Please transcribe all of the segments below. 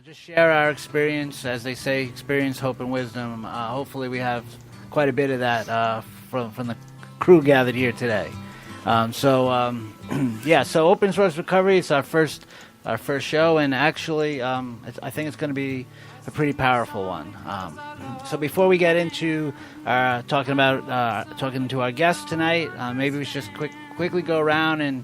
Just share our experience, as they say, experience, hope, and wisdom. Hopefully, we have quite a bit of that from the crew gathered here today. So Open Source Recovery is our first show, and actually, I think it's going to be a pretty powerful one. So before we get into talking to our guests tonight, maybe we should just quickly go around and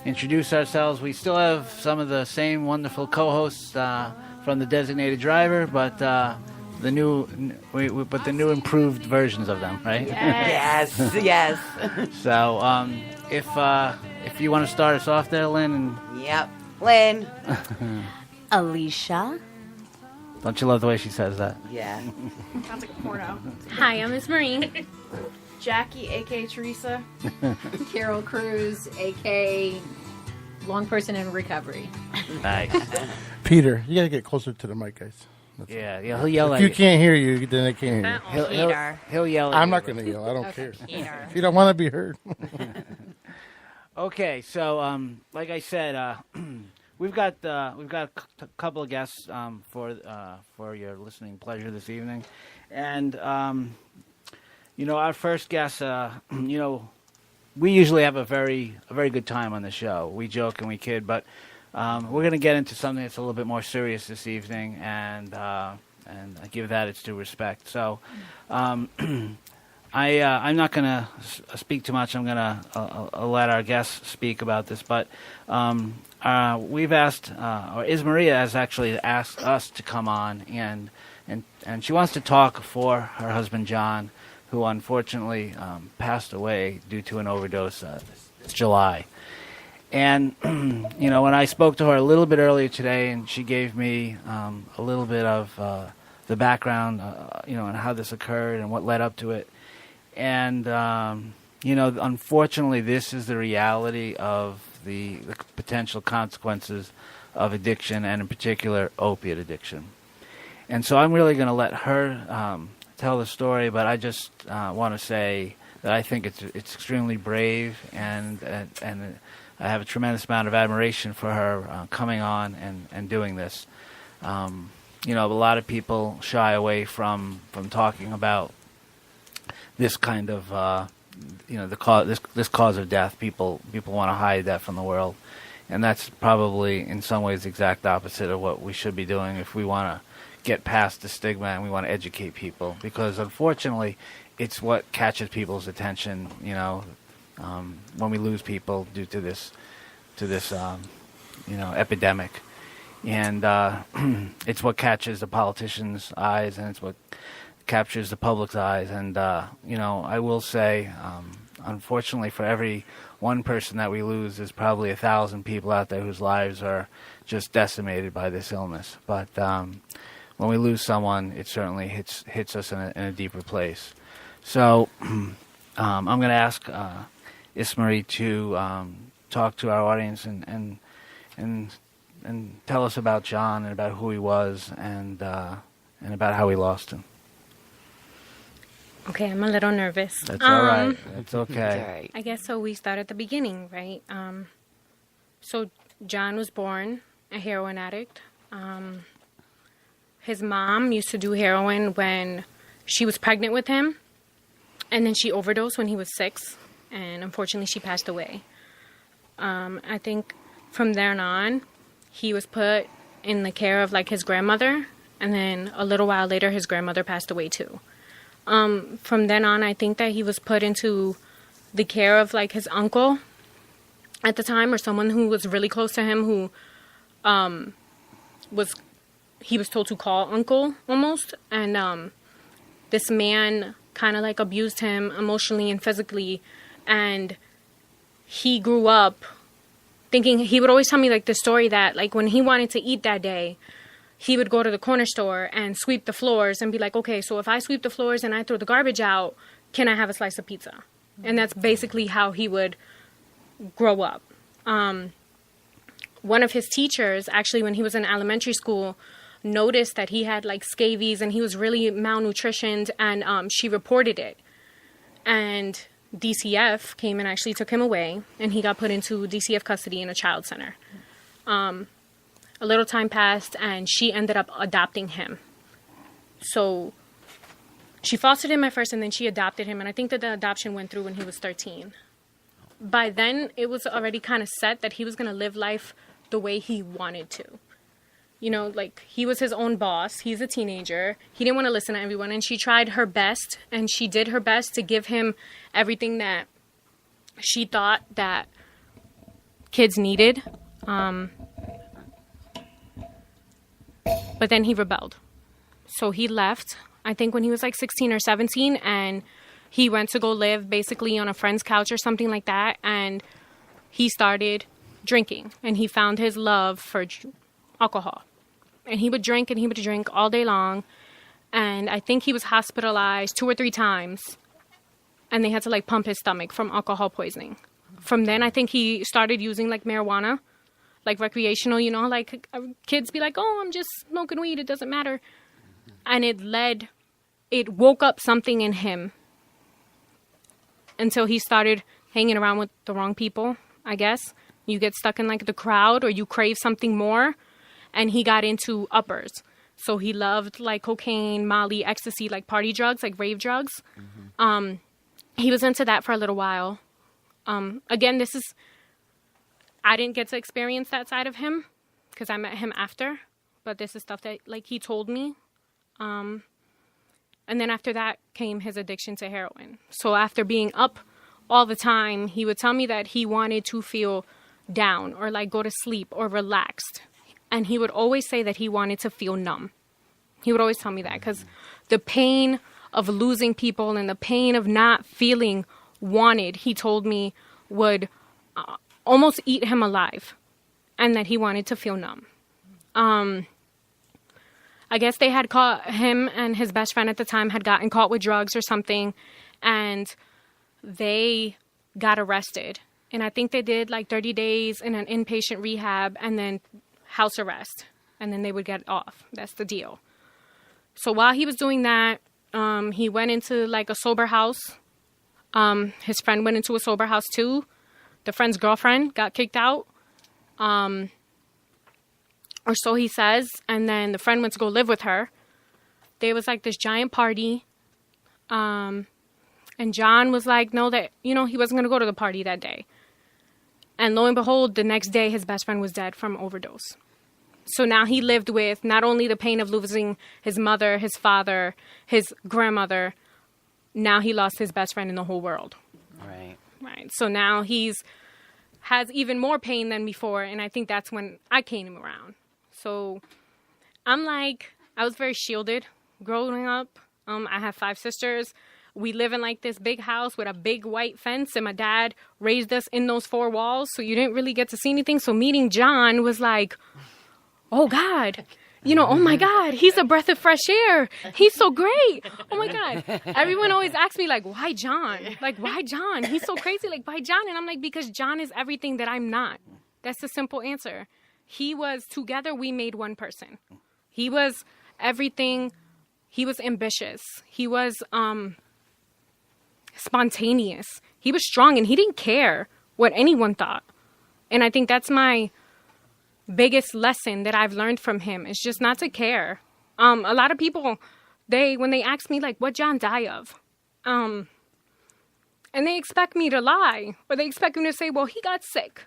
introduce ourselves. We still have some of the same wonderful co-hosts from the Designated Driver, but the new improved versions of them, right? Yes, yes. So if you want to start us off there, Lynn. Yep, Lynn. Alicia. Don't you love the way she says that? Yeah. Sounds like a porno. Hi, I'm Miss Marie. Jackie, a.k.a. Teresa. Carol Cruz, a.k.a. long person in recovery. Nice. Peter, you gotta get closer to the mic, guys. Yeah, he'll yell If at you you. can't hear you, then they can't hear you. He'll yell at I'm you. not gonna yell. I don't care. Peter. If you don't want to be heard. Okay, so like I said, we've got a couple of guests for your listening pleasure this evening, and our first guest, we usually have a very good time on the show. We joke and we kid, but we're going to get into something that's a little bit more serious this evening, and I give that its due respect. So. I'm not going to speak too much. I'm going to let our guests speak about this. But we've asked, or Maria has actually asked us to come on, and she wants to talk for her husband, John, who unfortunately passed away due to an overdose this July. And, when I spoke to her a little bit earlier today, and she gave me a little bit of the background, and how this occurred and what led up to it. And, unfortunately, this is the reality of the potential consequences of addiction, and in particular, opiate addiction. And so I'm really going to let her tell the story, but I just want to say that I think it's extremely brave, and I have a tremendous amount of admiration for her coming on and doing this. A lot of people shy away from talking about this kind of, this cause of death. People want to hide that from the world, and that's probably in some ways the exact opposite of what we should be doing if we want to get past the stigma and we want to educate people. Because unfortunately, it's what catches people's attention. When we lose people due to this epidemic, and it's what catches the politicians' eyes, and it's what captures the public's eyes. And I will say, unfortunately, for every one person that we lose, there's probably 1,000 people out there whose lives are just decimated by this illness. But when we lose someone, it certainly hits us in a deeper place. So I'm going to ask Ismarie to talk to our audience and tell us about John and about who he was, and about how we lost him. Okay, I'm a little nervous. That's all right. It's okay. All right. I guess so. We start at the beginning, right? So John was born a heroin addict. His mom used to do heroin when she was pregnant with him, and then she overdosed when he was 6, and unfortunately she passed away. I think from there on, he was put in the care of his grandmother, and then a little while later his grandmother passed away too. From then on, I think that he was put into the care of his uncle at the time, or someone who was really close to him, who he was told to call uncle almost. And this man kind of abused him emotionally and physically, and he grew up thinking, he would always tell me the story that when he wanted to eat that day, he would go to the corner store and sweep the floors and be like, okay, so if I sweep the floors and I throw the garbage out, can I have a slice of pizza? And that's basically how he would grow up. One of his teachers, actually, when he was in elementary school, noticed that he had scabies and he was really malnutritioned, and she reported it. And DCF came and actually took him away, and he got put into DCF custody in a child center. a little time passed, and she ended up adopting him. So she fostered him at first, and then she adopted him. And I think that the adoption went through when he was 13. By then, it was already kind of set that he was going to live life the way he wanted to. You know, like, he was his own boss. He's a teenager. He didn't want to listen to everyone. And she tried her best, and she did her best to give him everything that she thought that kids needed. But then he rebelled. So he left, I think when he was like 16 or 17, and he went to go live basically on a friend's couch or something like that. And he started drinking, and he found his love for alcohol. And he would drink and he would drink all day long. And I think he was hospitalized 2 or 3 times, and they had to like pump his stomach from alcohol poisoning. From then, I think he started using like marijuana, like recreational, you know, like kids be like, oh, I'm just smoking weed, it doesn't matter. And it woke up something in him until he started hanging around with the wrong people, I guess. You get stuck in like the crowd, or you crave something more. And he got into uppers. So he loved like cocaine, Molly, ecstasy, like party drugs, like rave drugs. Mm-hmm. He was into that for a little while. Again, I didn't get to experience that side of him because I met him after. But this is stuff that like he told me. And then after that came his addiction to heroin. So after being up all the time, he would tell me that he wanted to feel down or like go to sleep or relaxed. And he would always say that he wanted to feel numb. He would always tell me that because the pain of losing people and the pain of not feeling wanted, he told me, would almost eat him alive, and that he wanted to feel numb. I guess they had caught him, and his best friend at the time had gotten caught with drugs or something, and they got arrested. And I think they did like 30 days in an inpatient rehab and then house arrest, and then they would get off. That's the deal. So while he was doing that, he went into like a sober house. His friend went into a sober house too. The friend's girlfriend got kicked out. Or so he says. And then the friend went to go live with her. There was like this giant party. And John was like, no, that, you know, he wasn't going to go to the party that day. And lo and behold, the next day, his best friend was dead from overdose. So now he lived with not only the pain of losing his mother, his father, his grandmother. Now he lost his best friend in the whole world. Right. Right. So now has even more pain than before. And I think that's when I came around. So I'm like, I was very shielded growing up. I have 5 sisters. We live in like this big house with a big white fence, and my dad raised us in those 4 walls. So you didn't really get to see anything. So meeting John was like, oh God, you know, oh my God, he's a breath of fresh air. He's so great. Oh my God. Everyone always asks me like, why John? Like, why John? He's so crazy. Like, why John? And I'm like, because John is everything that I'm not. That's the simple answer. He was, together we made one person. He was everything. He was ambitious. He was spontaneous. He was strong, and he didn't care what anyone thought. And I think that's my biggest lesson that I've learned from him, is just not to care. A lot of people, when they ask me like, what John die of? And they expect me to lie, or they expect me to say, well, he got sick.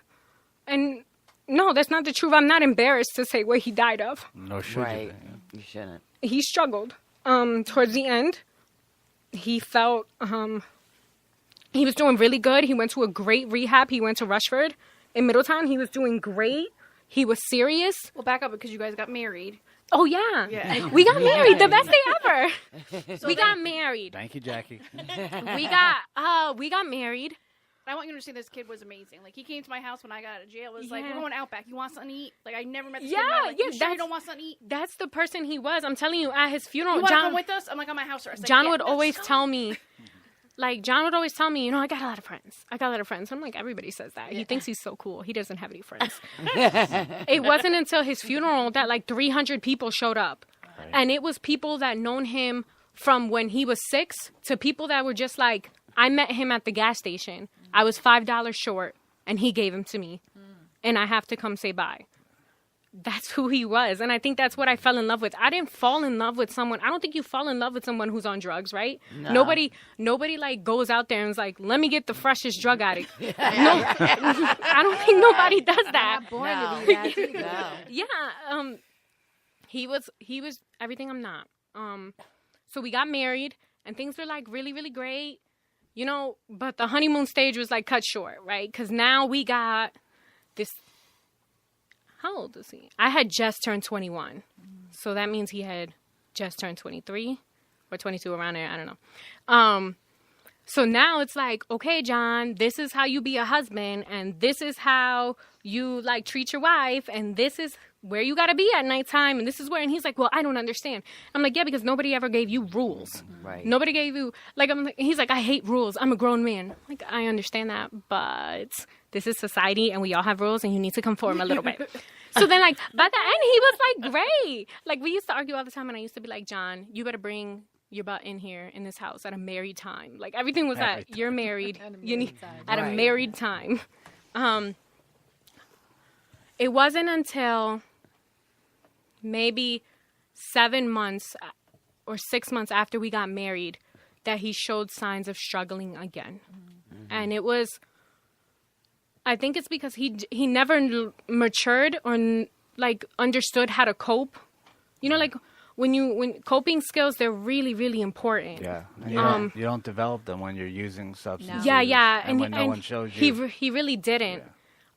And no, that's not the truth. I'm not embarrassed to say what he died of. No, should Right. You shouldn't. He struggled. Towards the end, he felt, he was doing really good. He went to a great rehab. He went to Rushford in Middletown. He was doing great. He was serious. Well, back up because you guys got married. Oh, yeah. Yeah. We got married. The best day ever. We got married. Thank you, Jackie. We got married. I want you to understand this kid was amazing. Like, he came to my house when I got out of jail. It was like, Yeah. we're going Outback. You want something to eat? Like, I never met this Yeah, kid in my life. yeah, You sure that's- you don't want something to eat? That's the person he was. I'm telling you, at his funeral, You want to John come with us? I'm like, on my house arrest. Like, John yeah, would let's always go. tell me, like, John would always tell me, you know, I got a lot of friends. I'm like, everybody says that. He thinks he's so cool. He doesn't have any friends. It wasn't until his funeral that like 300 people showed up. Right. And it was people that known him from when he was 6 to people that were just like, I met him at the gas station. I was $5 short, and he gave him to me. And I have to come say bye. that's who he was. And I think that's what I fell in love with. I didn't fall in love with someone. I don't think you fall in love with someone who's on drugs, right? No. Nobody like goes out there and is like, let me get the freshest drug addict. No, I don't think nobody does that. Not born to be that either. No. Yeah. He was everything I'm not. So we got married and things were like really, really great, you know, but the honeymoon stage was like cut short, right? Because now we got this. How old is he? I had just turned 21. So that means he had just turned 23 or 22, around there. I don't know. So now it's like, okay, John, this is how you be a husband, and this is how you like treat your wife, and this is where you got to be at nighttime, and this is where. And he's like, well, I don't understand. I'm like, yeah, because nobody ever gave you rules. Right. Nobody gave you he's like, I hate rules. I'm a grown man. Like, I understand that, but this is society, and we all have rules, and you need to conform a little bit. So then, like, by the end, he was like, great. Like, we used to argue all the time, and I used to be like, John, you better bring your butt in here in this house at a married time. Like, everything was that you're married. You need at a married time. It wasn't until maybe 7 months or 6 months after we got married that he showed signs of struggling again. Mm-hmm. And it was, I think it's because he never matured or like understood how to cope. You know, like when coping skills, they're really, really important. Yeah, and you don't develop them when you're using substances. Yeah, and when no one shows you. He really didn't.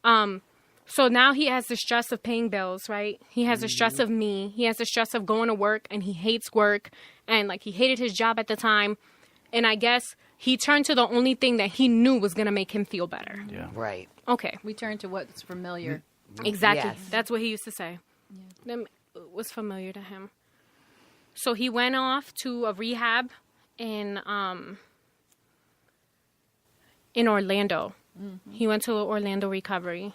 Yeah. So now he has the stress of paying bills, right? He has the stress of me. He has the stress of going to work, and he hates work, and like he hated his job at the time. And I guess he turned to the only thing that he knew was going to make him feel better. Yeah. Right. Okay. We turn to what's familiar. Exactly. Yes. That's what he used to say. Yeah. It was familiar to him. So he went off to a rehab in Orlando. Mm-hmm. He went to Orlando Recovery.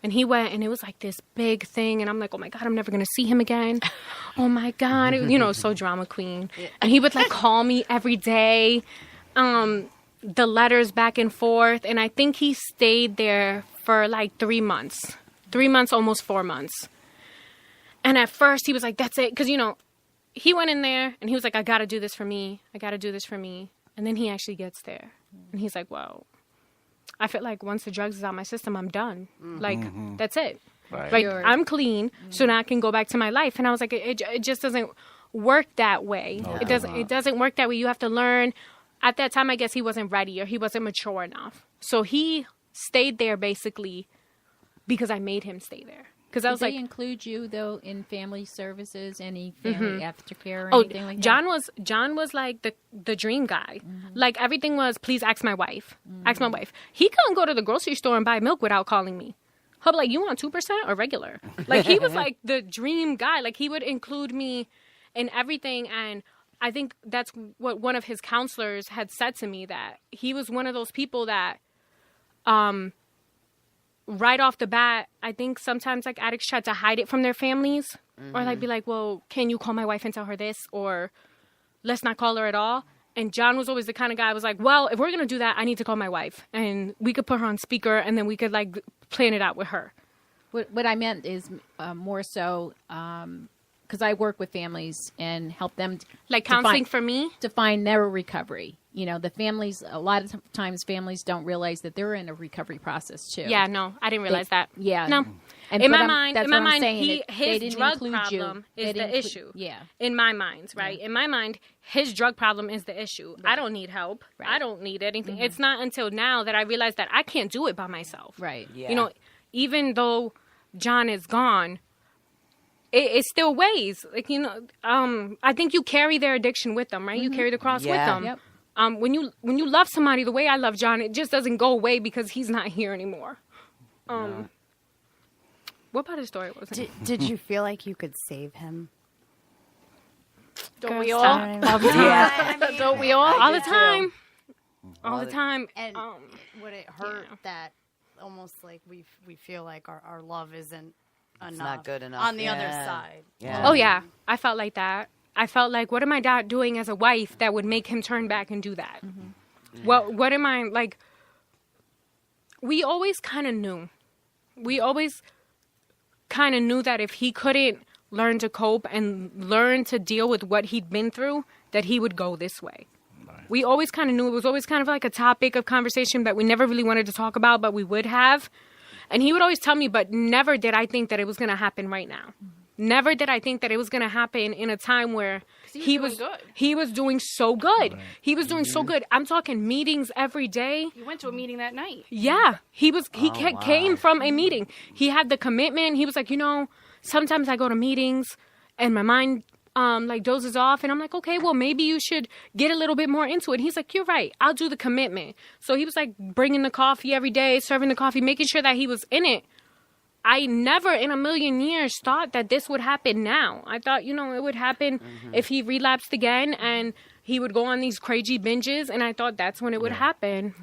And he went, and it was like this big thing. And I'm like, oh, my God, I'm never going to see him again. Oh, my God. You know, so drama queen. Yeah. And he would, like, call me every day. The letters back and forth. And I think he stayed there for, like, 3 months. 3 months, almost 4 months. And at first, he was like, that's it. Because, you know, he went in there, and he was like, I got to do this for me. I got to do this for me. And then he actually gets there. And he's like, well, I feel like once the drugs is out my system, I'm done. Mm-hmm. Like, that's it. Right. Like, I'm clean, so now I can go back to my life. And I was like, it just doesn't work that way. No, it doesn't work that way. You have to learn. At that time, I guess he wasn't ready or he wasn't mature enough. So he stayed there basically because I made him stay there. Because I was Did like, they include you though in family services, any family aftercare or anything like that? John was like the dream guy. Mm-hmm. Like everything was, please ask my wife. Mm-hmm. Ask my wife. He couldn't go to the grocery store and buy milk without calling me. He'll be like, you want 2% or regular? Like he was like the dream guy. Like he would include me in everything. And I think that's what one of his counselors had said to me, that he was one of those people that, right off the bat, I think sometimes like addicts try to hide it from their families, or like be like, well, can you call my wife and tell her this, or let's not call her at all. And John was always the kind of guy I was like, well, if we're going to do that, I need to call my wife, and we could put her on speaker, and then we could like plan it out with her. What I meant is more so because I work with families and help them like counseling for me to find their recovery. You know, the families, a lot of times families don't realize that they're in a recovery process too. Yeah, no, I didn't realize that. Yeah. No. And in my mind, saying, his drug problem is the issue. Yeah. In my mind, right? Yeah. In my mind, his drug problem is the issue. Right. I don't need help. Right. I don't need anything. Mm-hmm. It's not until now that I realize that I can't do it by myself. Right. Yeah. You know, even though John is gone, it still weighs. Like, you know, I think you carry their addiction with them, right? Mm-hmm. You carry the cross with them. Yep. When you love somebody the way I love John, it just doesn't go away because he's not here anymore. What part of the story was it? Did you feel like you could save him? Don't we all? All the time. Yeah. I mean, don't we all? All the time. All the time. And would it hurt that almost like we feel like our love isn't enough? It's not good enough. On the other side. Yeah. Oh, yeah. I felt like that. I felt like, what am I not doing as a wife that would make him turn back and do that? Mm-hmm. Well, what am I, like, we always kind of knew. We always, kind of knew that if he couldn't learn to cope and learn to deal with what he'd been through, that he would go this way. We always kind of knew it was always kind of like a topic of conversation that we never really wanted to talk about, but we would have. And he would always tell me, but never did I think that it was going to happen right now. Never did I think that it was going to happen in a time where he was doing good. He was doing so good. Right. He was doing so good. I'm talking meetings every day. You went to a meeting that night. Yeah, he wow. came from a meeting. He had the commitment. He was like, sometimes I go to meetings and my mind like dozes off, and I'm like, okay, well, maybe you should get a little bit more into it. He's like, you're right, I'll do the commitment. So he was like bringing the coffee every day, serving the coffee, making sure that he was in it. I never in a million years thought that this would happen now. I thought, it would happen if he relapsed again and he would go on these crazy binges, and I thought that's when it would happen.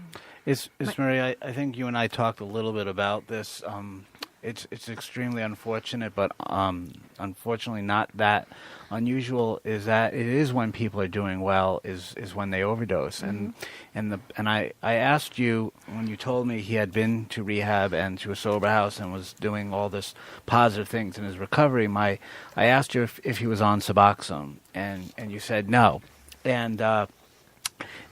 It's Marie, I think you and I talked a little bit about this. It's extremely unfortunate, but unfortunately not that unusual. Is that it is when people are doing well is when they overdose. And I asked you when you told me he had been to rehab and to a sober house and was doing all this positive things in his recovery. I asked you if he was on Suboxone, and you said no, and that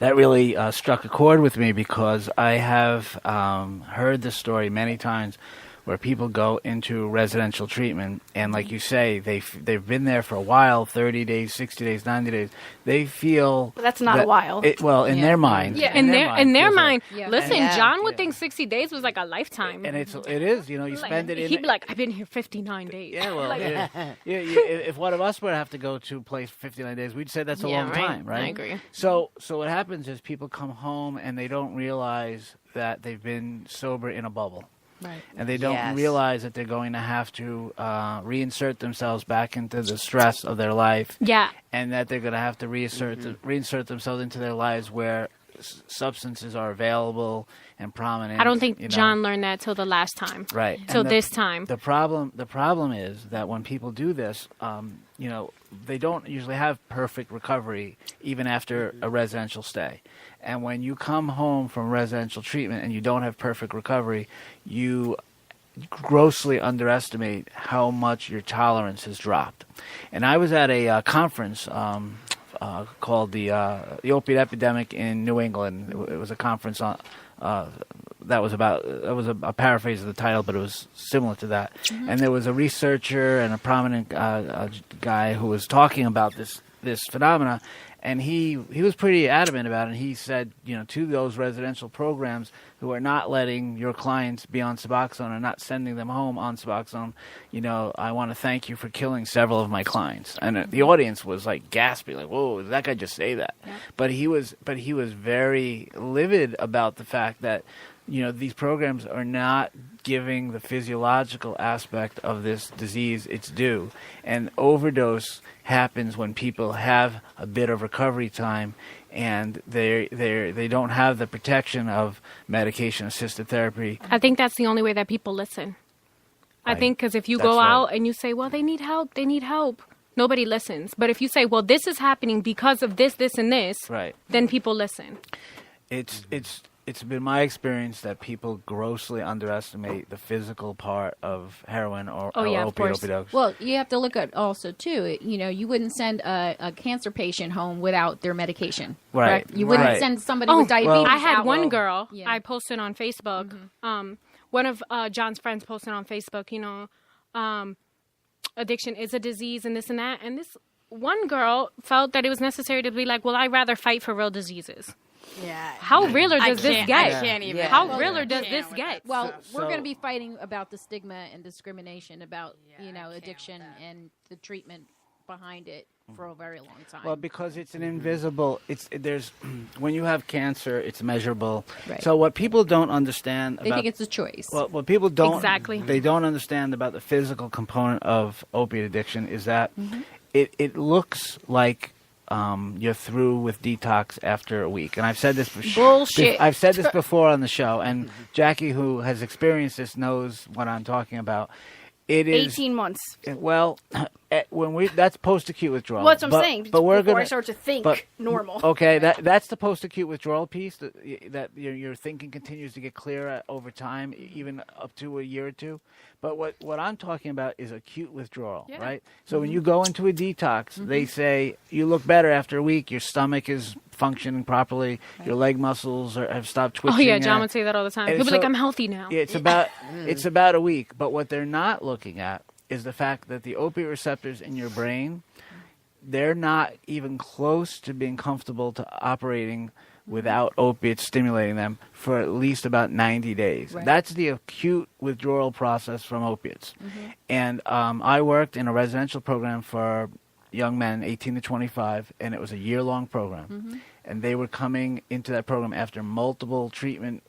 really struck a chord with me because I have heard this story many times where people go into residential treatment and, like you say, they've been there for a while, 30 days, 60 days, 90 days. They feel But that's not a while. In their mind. Yeah. In their feels mind, Yeah. listen, Yeah. John would think 60 days was like a lifetime. and it is, you spend it in. He'd be like, I've been here 59 days. Yeah, well, Like, if one of us would have to go to a place for 59 days, we'd say that's a Yeah, long right. time, right? I agree. So what happens is people come home and they don't realize that they've been sober in a bubble. Right. And they don't Yes. realize that they're going to have to reinsert themselves back into the stress of their life. Yeah. And that they're going to have to reinsert themselves into their lives where substances are available and prominent. I don't think John learned that till the last time. Right. Till And this time. The problem is that when people do this, they don't usually have perfect recovery even after a residential stay. And when you come home from residential treatment and you don't have perfect recovery, you grossly underestimate how much your tolerance has dropped. And I was at a conference called the Opiate Epidemic in New England. It was a conference on that was a paraphrase of the title, but it was similar to that. Mm-hmm. And there was a researcher and a prominent guy who was talking about this phenomena. And he was pretty adamant about it. And he said, to those residential programs who are not letting your clients be on Suboxone and not sending them home on Suboxone, I want to thank you for killing several of my clients. And the audience was like gasping, like, "Whoa, did that guy just say that?" Yeah. But he was very livid about the fact that these programs are not giving the physiological aspect of this disease its due. And overdose happens when people have a bit of recovery time and they don't have the protection of medication-assisted therapy. I think that's the only way that people listen. I think because if you go out and you say, well, they need help, nobody listens. But if you say, well, this is happening because of this, this, and this, Right. then people listen. It's been my experience that people grossly underestimate the physical part of heroin or opiate overdose. Well, you have to look at also too. You wouldn't send a cancer patient home without their medication, Right. correct? You wouldn't Right. send somebody with diabetes. I had out. one girl Yeah. I posted on Facebook. One of John's friends posted on Facebook, addiction is a disease and this and that. And this one girl felt that it was necessary to be like, well, I'd rather fight for real diseases. Yeah. How realer does this get? I can't even. How realer does this get? Well, So- we're going to be fighting about the stigma and discrimination about addiction and the treatment behind it for a very long time. Well, because it's an invisible. When you have cancer, it's measurable. Right. So what people don't understand they about think it's a choice. Well, what people don't Exactly. they don't understand about the physical component of opiate addiction is that it looks like you're through with detox after a week. And I've said this Bullshit. I've said this before on the show, and Jackie, who has experienced this, knows what I'm talking about. It is 18 months. well, that's post-acute withdrawal. Well, that's what I'm saying. But we're before gonna I start to think normal. Okay, that's the post-acute withdrawal piece. That your thinking continues to get clearer over time, even up to a year or two. But what I'm talking about is acute withdrawal, Yeah. right? So when you go into a detox, they say you look better after a week. Your stomach is functioning properly. Your leg muscles have stopped twitching. Oh yeah, John would say that all the time. And He'll be so- like, "I'm healthy now." Yeah, it's about a week. But what they're not looking at is the fact that the opiate receptors in your brain, they're not even close to being comfortable to operating without opiates stimulating them for at least about 90 days. Right. That's the acute withdrawal process from opiates. And I worked in a residential program for young men, 18 to 25, and it was a year-long program. And they were coming into that program after multiple treatment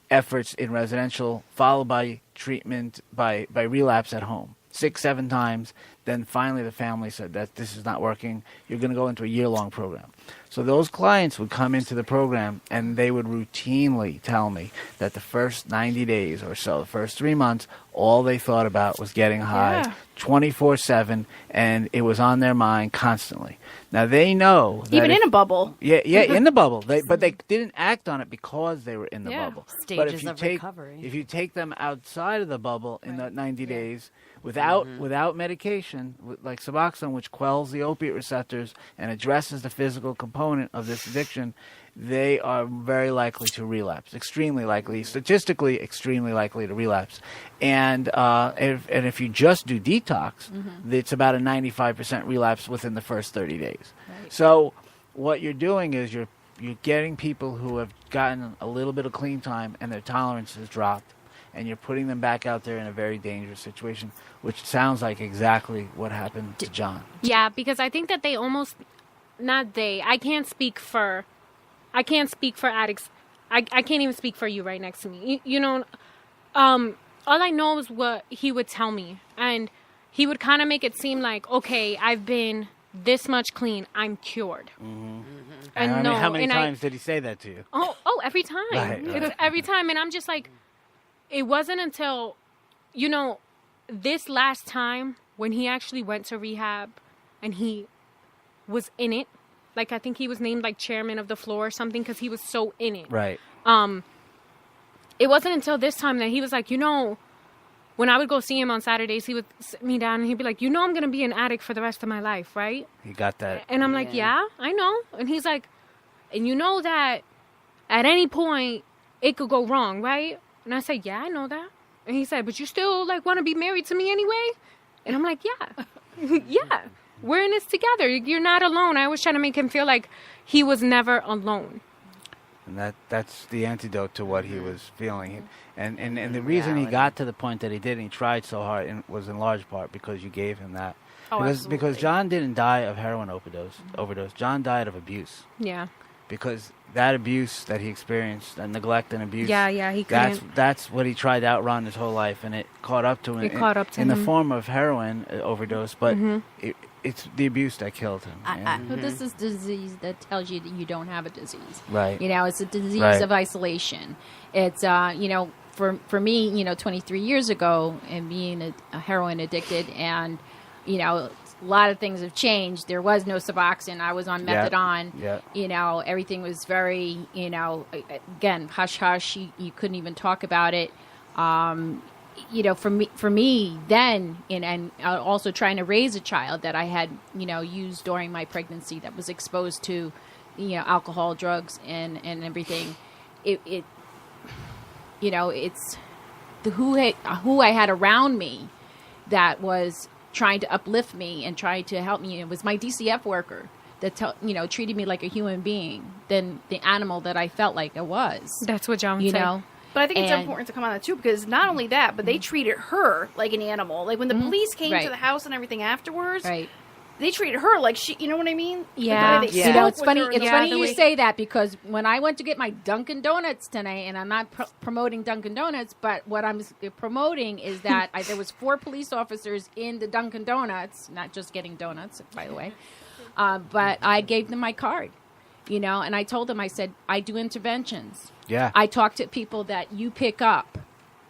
efforts in residential, followed by treatment by relapse at home. 6-7 times. Then finally the family said that this is not working. You're going to go into a year-long program. So those clients would come into the program and they would routinely tell me that the first 90 days or so, the first 3 months, all they thought about was getting high Yeah. 24/7, and it was on their mind constantly. Now they know that Even if- in a bubble. yeah, in the bubble. But they didn't act on it because they were in the Yeah. bubble. But Stages if you of take recovery. if you take them outside of the bubble in that 90 days without medication, like Suboxone, which quells the opiate receptors and addresses the physical component of this addiction, they are very likely to relapse. Extremely likely, statistically, extremely likely to relapse. And if you just do detox, it's about a 95% relapse within the first 30 days. So what you're doing is you're getting people who have gotten a little bit of clean time and their tolerance has dropped, and you're putting them back out there in a very dangerous situation, which sounds like exactly what happened to John. Yeah, because I think that they almost, not they. I can't speak for addicts. I can't even speak for you right next to me. You know, all I know is what he would tell me, and he would kind of make it seem like, okay, I've been this much clean, I'm cured. And no, how many and times did he say that to you? Oh, every time. Right. It's every time. And I'm just like, it wasn't until, this last time when he actually went to rehab and he was in it. Like, I think he was named like chairman of the floor or something because he was so in it. Right. It wasn't until this time that he was like, when I would go see him on Saturdays, he would sit me down and he'd be like, I'm going to be an addict for the rest of my life, right? He got that. And I'm like, yeah, I know. And he's like, and you know that at any point it could go wrong, right? And I said, yeah, I know that. And he said, but you still like want to be married to me anyway? And I'm like, yeah, yeah, we're in this together. You're not alone. I was trying to make him feel like he was never alone. And that's the antidote to what he was feeling. And the reason he got to the point that he did and he tried so hard was in large part because you gave him that. Oh, Because John didn't die of heroin overdose. John died of abuse. Yeah. Because that abuse that he experienced, that neglect and abuse, Yeah, he couldn't. that's what he tried to outrun his whole life, and it caught up to him. It caught up to in the him. form of heroin overdose, but it's the abuse that killed him. But this is disease that tells you that you don't have a disease. Right. It's a disease Right. of isolation. It's, for me, 23 years ago and being a heroin addicted and, a lot of things have changed. There was no Suboxone. I was on methadone. Yeah. Everything was very, again, hush hush. You couldn't even talk about it. For me then, and also trying to raise a child that I had, used during my pregnancy that was exposed to, alcohol, drugs, and everything. It's who I had around me that was trying to uplift me and trying to help me. It was my DCF worker that treated me like a human being than the animal that I felt like I was. That's what John said. But I think it's And- important to come on that too, because not only that, but they treated her like an animal. Like when the police came Right. to the house and everything afterwards, Right. they treated her like she. You know what I mean? Yeah. Like the way they Yeah. spoke It's with funny. her and It's the funny way you they- say that because when I went to get my Dunkin' Donuts tonight, and I'm not promoting Dunkin' Donuts, but what I'm promoting is that there was 4 police officers in the Dunkin' Donuts, not just getting donuts, by the way. But I gave them my card, and I told them, I said, I do interventions. Yeah. I talk to people that you pick up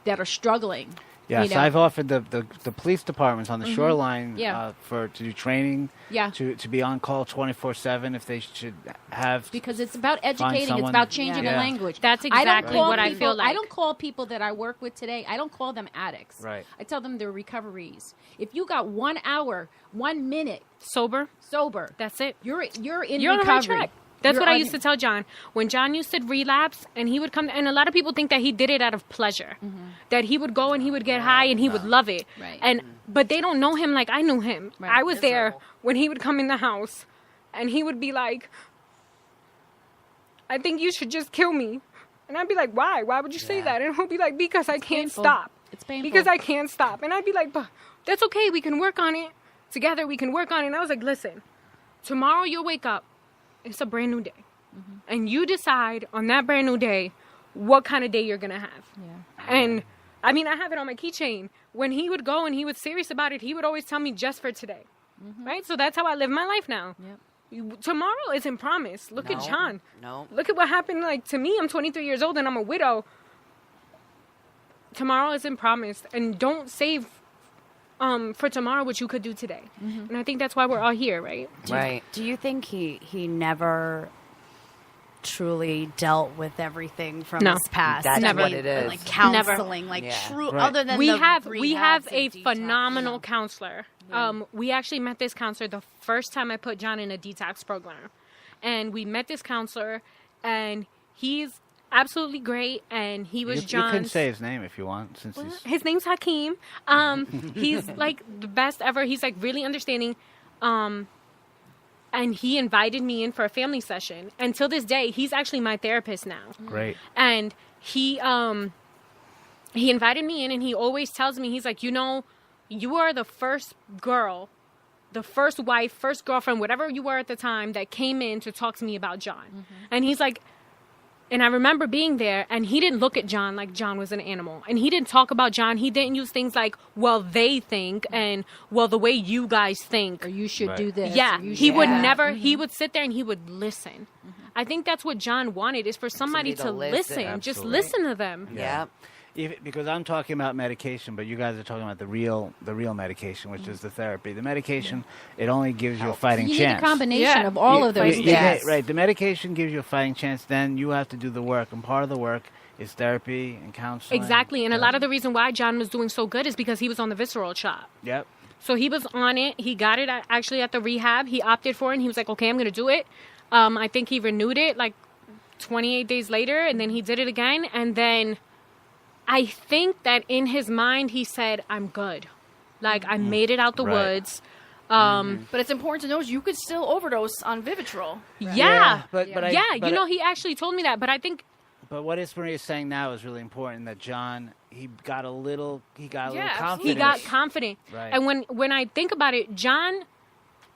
that are struggling. Yes, You know? I've offered the police departments on the shoreline Yeah. to do training, Yeah. to be on call 24/7 if they should have. Because it's about educating. It's someone- about changing Yeah. the language. That's I don't exactly call what I people- feel like. I don't call people that I work with today. I don't call them addicts. Right. I tell them they're recoveries. If you got 1 hour, 1 minute Sober. sober, That's it. you're in You're on recovery. the right track. That's You're what I on- used to tell John. When John used to relapse and he would come, and a lot of people think that he did it out of pleasure. That he would go and he would get high and he would love it. Right. But they don't know him like I knew him. Right. I was there when he would come in the house and he would be like, I think you should just kill me. And I'd be like, why? Why would you say that? And he'll be like, because I can't painful. stop. It's painful. Because I can't stop. And I'd be like, but that's okay. We can work on it. Together we can work on it. And I was like, listen, tomorrow you'll wake up. It's a brand new day. And you decide on that brand new day what kind of day you're going to have. Yeah. And I mean, I have it on my keychain. When he would go and he was serious about it, he would always tell me just for today. Right? So that's how I live my life now. Yep. Tomorrow isn't promised. Look at No. John. No. Look at what happened like to me. I'm 23 years old and I'm a widow. Tomorrow isn't promised. And don't save for tomorrow what you could do today. And I think that's why we're all here, right? Right. Do you think he never truly dealt with everything from No. his past? That's Never. what it is. Like counseling, like Yeah. true. Right. Other than we the have rehabs a and detox, phenomenal you know. counselor. We actually met this counselor the first time I put John in a detox program, and we met this counselor, and he's absolutely great. And he was You John's. can say his name if you want, since he's. His name's Hakeem. He's like the best ever. He's like really understanding. And he invited me in for a family session. And till this day, he's actually my therapist now. Great. And he invited me in, and he always tells me, he's like, you know, you are the first girl, the first wife, first girlfriend, whatever you were at the time, that came in to talk to me about John. And he's like, and I remember being there, and he didn't look at John like John was an animal. And he didn't talk about John. He didn't use things like, well, they think, and, well, the way you guys think. Or you should Right. do this. Yeah, or you he should would that. never, he would sit there and he would listen. I think that's what John wanted, is for somebody to to listen. listen. Just Absolutely. listen to them. Yeah. Because I'm talking about medication, but you guys are talking about the real medication, which is the therapy. The medication, it only gives you a fighting You chance. need a combination Yeah. of all of those You- things. Yes. Right. The medication gives you a fighting chance. Then you have to do the work, and part of the work is therapy and counseling. Exactly. And a lot of the reason why John was doing so good is because he was on the visceral shot. Yep. So he was on it. He got it actually at the rehab. He opted for it, and he was like, okay, I'm going to do it. I think he renewed it like 28 days later, and then he did it again. And then I think that in his mind, he said, I'm good. Like, I made it out the Right. woods. But it's important to know is you could still overdose on Vivitrol. Yeah. But You know, he actually told me that. But I think But what Maria is saying now is really important. That John, he got a little Yeah, confident. he got confident. Right. And when I think about it, John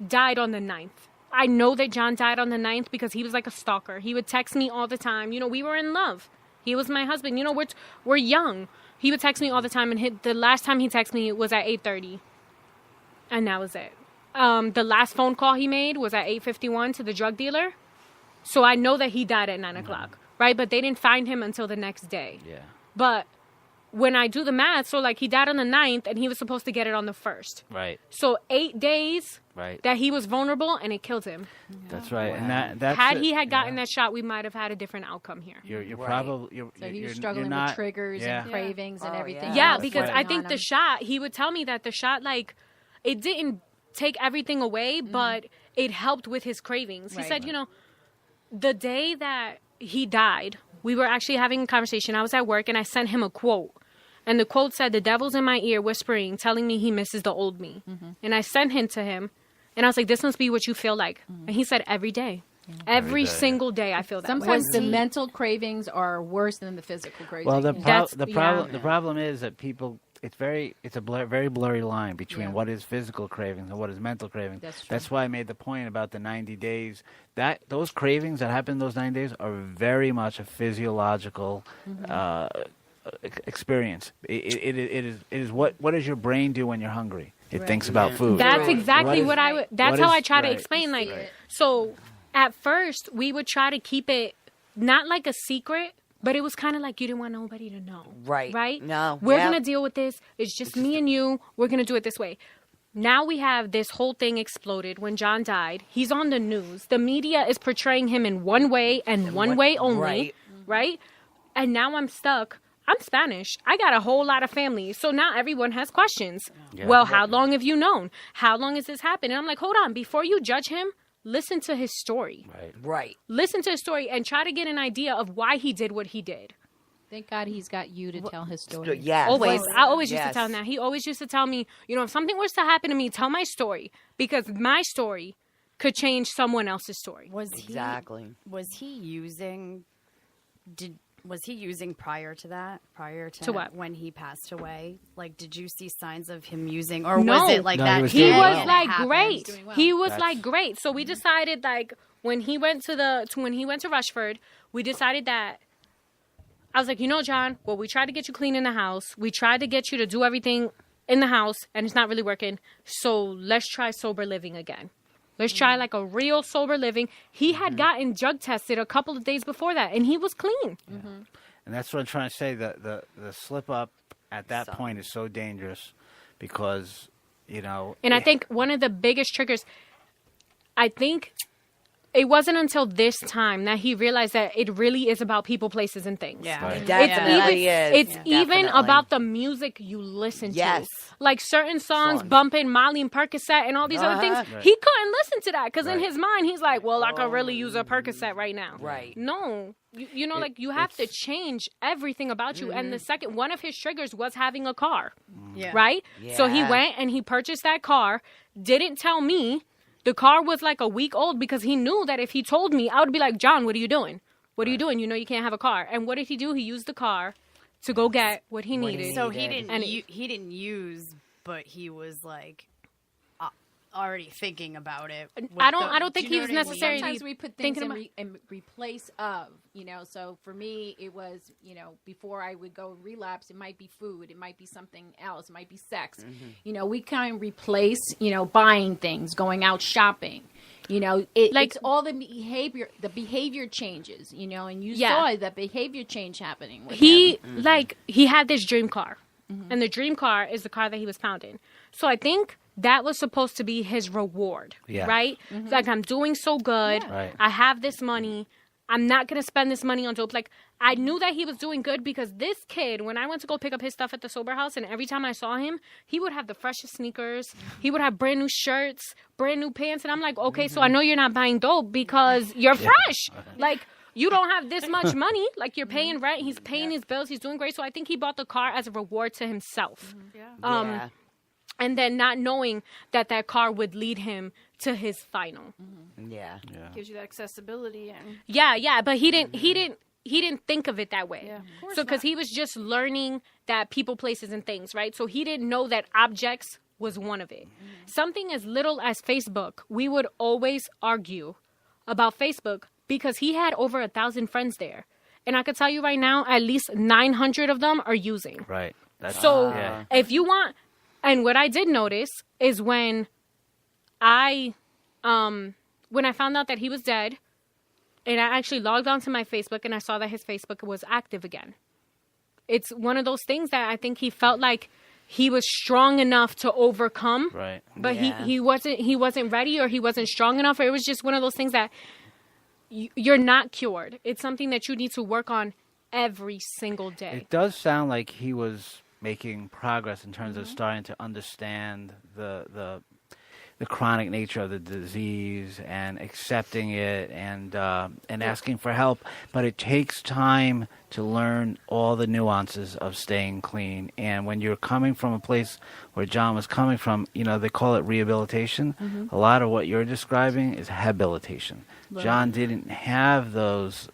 died on the 9th. I know that John died on the 9th because he was like a stalker. He would text me all the time. You know, we were in love. He was my husband. You know, we're young. He would text me all the time, and the last time he texted me was at 8:30, and that was it. The last phone call he made was at 8:51 to the drug dealer. So I know that he died at 9 o'clock, right? But they didn't find him until the next day. Yeah. But when I do the math, so like he died on the 9th, and he was supposed to get it on the 1st. Right. So 8 days Right. that he was vulnerable, and it killed him. That's right. And that's Had it, he had gotten yeah. that shot, we might have had a different outcome here. You're Right. probably you're, So he you're, was struggling you're not, with triggers yeah. and cravings and Oh, everything. Yeah, else because right. I going think on the him. shot, he would tell me that the shot, like, it didn't take everything away, but it helped with his cravings. He Right. said, you know, the day that he died, we were actually having a conversation. I was at work, and I sent him a quote. And the quote said, "The devil's in my ear whispering, telling me he misses the old me." And I sent him to him. And I was like, this must be what you feel like. And he said, every day. Every day. single day I feel that way. Sometimes the mental cravings are worse than the physical cravings. Well, the That's- problem yeah. the problem is that people it's a very blurry line between Yeah. what is physical cravings and what is mental cravings. That's true. why I made the point about the 90 days. That those cravings that happen in those 90 days are very much a physiological experience. It is what does your brain do when you're hungry? It thinks about food. That's exactly What what is- I would. That's what how is- I try to right. explain. Like, Right. so at first we would try to keep it not like a secret, But it was kind of like you didn't want nobody to know. Right. Right? No. We're Yeah. going to deal with this. It's just me and you. We're going to do it this way. Now we have this whole thing exploded when John died. He's on the news. The media is portraying him in one way and one way only. Right. Right? And now I'm stuck. I'm Spanish. I got a whole lot of family. So now everyone has questions. Yeah. Well, how long have you known? How long has this happened? And I'm like, hold on. Before you judge him, listen to his story. Right. Right. Listen to his story and try to get an idea of why he did what he did. Thank God he's got you to tell his story. Yes. Always. I always used to Yes. tell him that. He always used to tell me, if something was to happen to me, tell my story. Because my story could change someone else's story. Exactly. Was he using? Was he using prior to that? Prior to what? when he passed away? Like, did you see signs of him using, or No. was it like No, that? he was He doing day was well. and it like happened? great. Doing well. He was That's- like great. So we decided like when he went to Rushford, we decided that I was like, John, well, we tried to get you clean in the house. We tried to get you to do everything in the house, and it's not really working. So let's try sober living again. Let's try like a real sober living. He had gotten drug tested a couple of days before that, and he was clean. And that's what I'm trying to say. The slip up at that point is so dangerous because, And I think one of the biggest triggers, I think it wasn't until this time that he realized that it really is about people, places, and things. Yeah, Right. Definitely is. It's even Definitely. about the music you listen Yes. to. Like certain songs Songs. bumping Molly and Percocet and all these other things. Right. He couldn't listen to that because in Right. his mind, he's like, well, I could really use a Percocet right now. Right. No. You have to change everything about you. And the second, one of his triggers was having a car. Yeah. Right? So he Yeah. went and he purchased that car, didn't tell me. The car was like a week old because he knew that if he told me, I would be like, John, what are you doing? What are you doing? You can't have a car. And what did he do? He used the car to go get what he needed. So he didn't. And He didn't use, but he was like already thinking about it. I don't think do you he was know what I mean? necessarily Sometimes we put things thinking in, about. in replace of, So for me, it was, before I would go relapse, it might be food, it might be something else, it might be sex. We kind of replace, buying things, going out shopping. It's all the behavior changes, and you saw the behavior change happening with him. He had this dream car, and the dream car is the car that he was found in. So I think that was supposed to be his reward, Yeah. right? Like, I'm doing so good. Yeah. Right. I have this money. I'm not going to spend this money on dope. Like, I knew that he was doing good because this kid, when I went to go pick up his stuff at the sober house, and every time I saw him, he would have the freshest sneakers. He would have brand new shirts, brand new pants. And I'm like, okay, so I know you're not buying dope because you're fresh. Like, you don't have this much money. Like, you're paying rent. He's paying his bills. He's doing great. So I think he bought the car as a reward to himself. Yeah. And then not knowing that car would lead him to his final. Yeah. Gives you that accessibility and Yeah, but he didn't think of it that way. Yeah, of course So because not. he was just learning that people, places, and things, right? So he didn't know that objects was one of it. Something as little as Facebook, we would always argue about Facebook because he had over 1,000 friends there. And I could tell you right now, at least 900 of them are using. Right. That's, So yeah. if you want, and what I did notice is when I found out that he was dead, and I actually logged onto my Facebook and I saw that his Facebook was active again. It's one of those things that I think he felt like he was strong enough to overcome, Right. but Yeah. he wasn't ready, or he wasn't strong enough, or it was just one of those things that you're not cured. It's something that you need to work on every single day. It does sound like he was making progress in terms of starting to understand the chronic nature of the disease and accepting it and asking for help. But it takes time to learn all the nuances of staying clean. And when you're coming from a place where John was coming from, they call it rehabilitation. A lot of what you're describing is habilitation. John didn't have those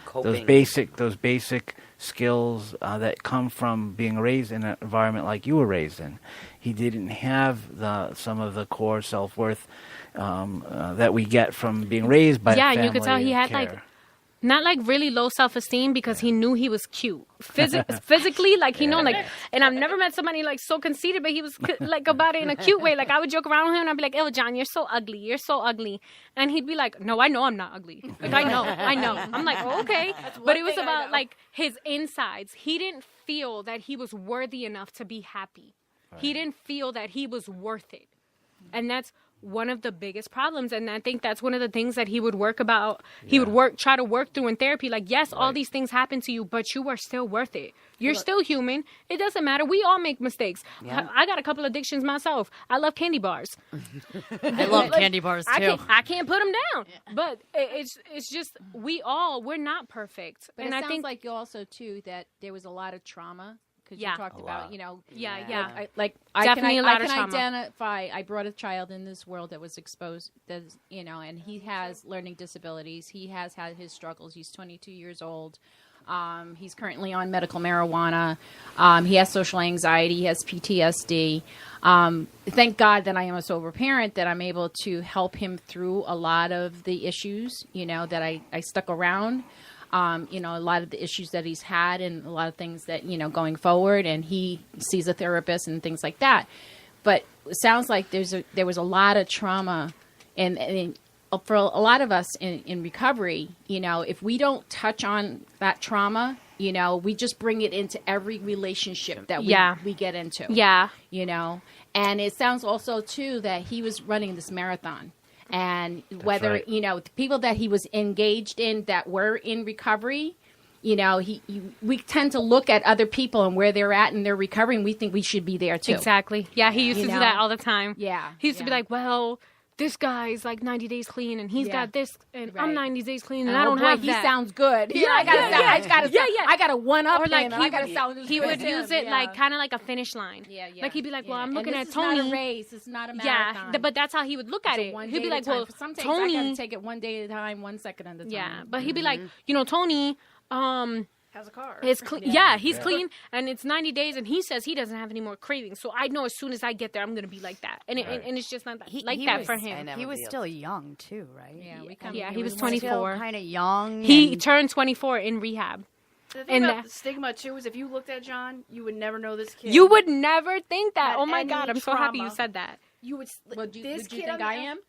Coping. basic skills that come from being raised in an environment like you were raised in. He didn't have some of the core self-worth that we get from being raised by Yeah, family and you could tell he had care. like not like really low self-esteem because he knew he was cute. Physically, like he know, like, and I've never met somebody like so conceited, but he was like about it in a cute way. Like I would joke around with him and I'd be like, "Oh, John, you're so ugly. You're so ugly," and he'd be like, "No, I know I'm not ugly. Like I know." I'm like, "Oh, okay," but it was about like his insides. He didn't feel that he was worthy enough to be happy. Right. He didn't feel that he was worth it, and that's one of the biggest problems. And I think that's one of the things that he would try to work through in therapy. Like, yes, all these things happen to you, but you are still worth it. You're still human. It doesn't matter. We all make mistakes. Yeah. I got a couple addictions myself. I love candy bars. I love candy bars too. I can't put them down. Yeah. But it's just, we're not perfect. But and it I sounds think like you also, too, that there was a lot of trauma. Because you talked about, Yeah. I Definitely a lot can of trauma. identify, I brought a child in this world that was exposed, and he has learning disabilities. He has had his struggles. He's 22 years old. He's currently on medical marijuana. He has social anxiety. He has PTSD. Thank God that I am a sober parent, that I'm able to help him through a lot of the issues, that I stuck around. A lot of the issues that he's had and a lot of things that, going forward, and he sees a therapist and things like that. But it sounds like there was a lot of trauma and for a lot of us in recovery, if we don't touch on that trauma, we just bring it into every relationship that we get into. Yeah. And it sounds also too that he was running this marathon. And whether, the people that he was engaged in that were in recovery, we tend to look at other people and where they're at in their recovery, and we think we should be there too. Exactly. Yeah, he used to do that all the time. Yeah. He used to be like, well, this guy's like 90 days clean and he's got this and I'm 90 days clean and I don't have that. He sounds good. I gotta one up or like him. I gotta sound he would use it like kind of like a finish line. Like he'd be like, well, I'm looking at Tony. It's not a race. It's not a marathon. Yeah, but that's how he would look at it. He'd be like, well, sometimes Tony, I gotta take it one day at a time, 1 second at a time. Yeah, but he'd be like, Tony, has a car. It's clean. Yeah, he's clean, and it's 90 days, and he says he doesn't have any more cravings. So I know as soon as I get there, I'm gonna be like that, and and it's just not that, that for him. He was still young too, right? Yeah, he was 24. Kind of young. He turned 24 in rehab. The thing about the stigma too is if you looked at John, you would never know this kid. You would never think that. Had Oh my any God, I'm so happy you trauma. said that. You would. Would you this kid think I am?